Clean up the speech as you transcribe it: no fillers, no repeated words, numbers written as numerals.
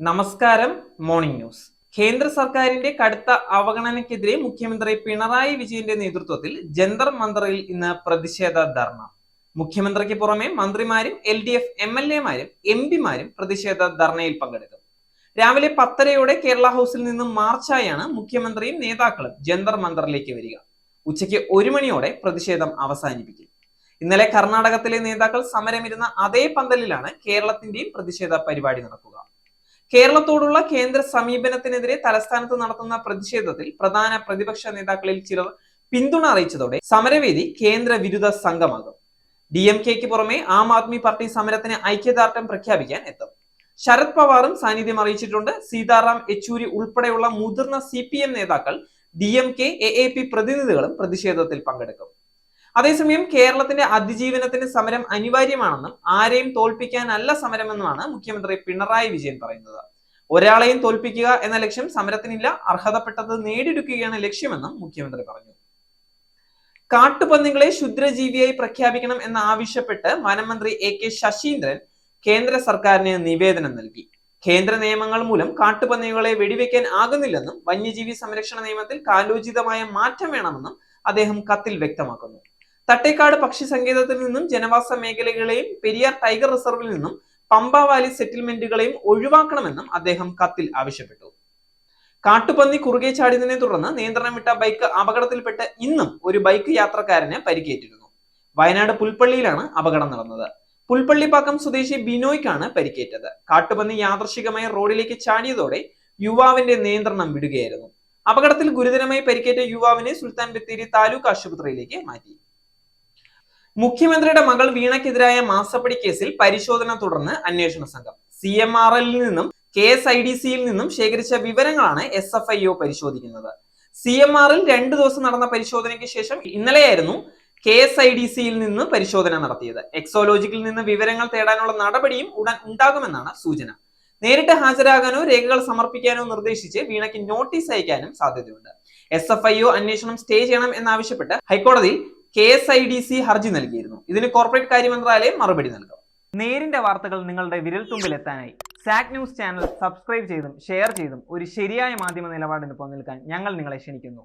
നമസ്കാരം. Morning news. കേന്ദ്ര സർക്കാരിന്റെ കടുത്ത അവഗണനയ്ക്കെതിരെ മുഖ്യമന്ത്രി പിണറായി വിജയന്റെ നേതൃത്വത്തിൽ ജന്തർ മന്ദറിൽ ഇന്ന് പ്രതിഷേധ ധർണ. മുഖ്യമന്ത്രിക്ക് പുറമെ മന്ത്രിമാരും LDF MLA മാരും MP മാരും പ്രതിഷേധ ധർണയിൽ പങ്കെടുക്കും. രാവിലെ 10:30 കേരള ഹൗസിൽ നിന്നും മാർച്ചായാണ് മുഖ്യമന്ത്രിയും നേതാക്കളും ജന്തർ മന്ദറിലേക്ക് വരിക. ഉച്ചയ്ക്ക് 1 മണിയോടെ പ്രതിഷേധം അവസാനിപ്പിക്കും. ഇന്നലെ കർണാടകത്തിലെ നേതാക്കൾ സമരമിരുന്ന അതേ പന്തലിലാണ് കേരളത്തിന്റെയും പ്രതിഷേധ പരിപാടി നടക്കുക. കേരളത്തോടുള്ള കേന്ദ്ര സമീപനത്തിനെതിരെ തലസ്ഥാനത്ത് നടത്തുന്ന പ്രതിഷേധത്തിൽ പ്രധാന പ്രതിപക്ഷ നേതാക്കളിൽ ചിലർ പിന്തുണ അറിയിച്ചതോടെ സമരവേദി കേന്ദ്ര വിരുദ്ധ സംഘമാകും. DMK-ക്ക് പുറമെ ആം ആദ്മി പാർട്ടി സമരത്തിന് ഐക്യദാർഢ്യം പ്രഖ്യാപിക്കാൻ എത്തും. ശരത് പവാറും സാന്നിധ്യം അറിയിച്ചിട്ടുണ്ട്. സീതാറാം യെച്ചൂരി ഉൾപ്പെടെയുള്ള മുതിർന്ന CPM നേതാക്കൾ, DMK, AAP പ്രതിനിധികളും പ്രതിഷേധത്തിൽ പങ്കെടുക്കും. അതേസമയം കേരളത്തിന്റെ അതിജീവനത്തിന് സമരം അനിവാര്യമാണെന്നും ആരെയും തോൽപ്പിക്കാനല്ല സമരമെന്നുമാണ് മുഖ്യമന്ത്രി പിണറായി വിജയൻ പറയുന്നത്. ഒരാളെയും തോൽപ്പിക്കുക എന്ന ലക്ഷ്യം സമരത്തിനില്ല, അർഹതപ്പെട്ടത് നേടിയെടുക്കുകയാണ് ലക്ഷ്യമെന്നും മുഖ്യമന്ത്രി പറഞ്ഞു. കാട്ടുപന്നികളെ ക്ഷുദ്രജീവിയായി പ്രഖ്യാപിക്കണം എന്നാവശ്യപ്പെട്ട് വനമന്ത്രി AK ശശീന്ദ്രൻ കേന്ദ്ര സർക്കാരിന് നിവേദനം നൽകി. കേന്ദ്ര നിയമങ്ങൾ മൂലം കാട്ടുപന്നികളെ വെടിവെക്കാൻ ആകുന്നില്ലെന്നും വന്യജീവി സംരക്ഷണ നിയമത്തിൽ കാലോചിതമായ മാറ്റം വേണമെന്നും അദ്ദേഹം കത്തിൽ വ്യക്തമാക്കുന്നു. തട്ടേക്കാട് പക്ഷി സങ്കേതത്തിൽ നിന്നും ജനവാസ മേഖലകളെയും പെരിയാർ ടൈഗർ റിസർവിൽ നിന്നും പമ്പ വാലി സെറ്റിൽമെന്റുകളെയും ഒഴിവാക്കണമെന്നും അദ്ദേഹം കത്തിൽ ആവശ്യപ്പെട്ടു. കാട്ടുപന്നി കുറുകെ ചാടിയതിനെ തുടർന്ന് നിയന്ത്രണം വിട്ട ബൈക്ക് അപകടത്തിൽപ്പെട്ട് ഇന്നും ഒരു ബൈക്ക് യാത്രക്കാരന് പരിക്കേറ്റിരുന്നു. വയനാട് പുൽപ്പള്ളിയിലാണ് അപകടം നടന്നത്. പുൽപ്പള്ളിപ്പാക്കം സ്വദേശി ബിനോയ്ക്കാണ് പരിക്കേറ്റത്. കാട്ടുപന്നി യാദൃശികമായി റോഡിലേക്ക് ചാടിയതോടെ യുവാവിന്റെ നിയന്ത്രണം വിടുകയായിരുന്നു. അപകടത്തിൽ ഗുരുതരമായി പരിക്കേറ്റ യുവാവിനെ സുൽത്താൻ ബത്തേരി താലൂക്ക് ആശുപത്രിയിലേക്ക് മാറ്റി. മുഖ്യമന്ത്രിയുടെ മകൾ വീണയ്ക്കെതിരായ മാസപ്പടി കേസിൽ പരിശോധന തുടർന്ന് അന്വേഷണ സംഘം. CMRL നിന്നും KSIDC-യിൽ നിന്നും ശേഖരിച്ച വിവരങ്ങളാണ് SFIO പരിശോധിക്കുന്നത്. CMRL 2 ദിവസം നടന്ന പരിശോധനയ്ക്ക് ശേഷം ഇന്നലെയായിരുന്നു KSIDC-യിൽ നിന്ന് പരിശോധന നടത്തിയത്. എക്സോലോജിക്കിൽ നിന്ന് വിവരങ്ങൾ തേടാനുള്ള നടപടിയും ഉടൻ ഉണ്ടാകുമെന്നാണ് സൂചന. നേരിട്ട് ഹാജരാകാനോ രേഖകൾ സമർപ്പിക്കാനോ നിർദ്ദേശിച്ച് വീണയ്ക്ക് നോട്ടീസ് അയക്കാനും സാധ്യതയുണ്ട്. SFIO അന്വേഷണം സ്റ്റേ ചെയ്യണം എന്നാവശ്യപ്പെട്ട് ഹൈക്കോടതിയിൽ KSIDC ഹർജി നൽകിയിരുന്നു. ഇതിന് കോർപ്പറേറ്റ് കാര്യ മന്ത്രാലയം മറുപടി നൽകും. നേരിന്റെ വാർത്തകൾ നിങ്ങളുടെ വിരൽത്തുമ്പിൽ എത്താനായി സാക് ന്യൂസ് ചാനൽ സബ്സ്ക്രൈബ് ചെയ്തും ഷെയർ ചെയ്തും ഒരു ശരിയായ മാധ്യമ നിലപാടിനൊപ്പം നിൽക്കാൻ ഞങ്ങൾ നിങ്ങളെ ക്ഷണിക്കുന്നു.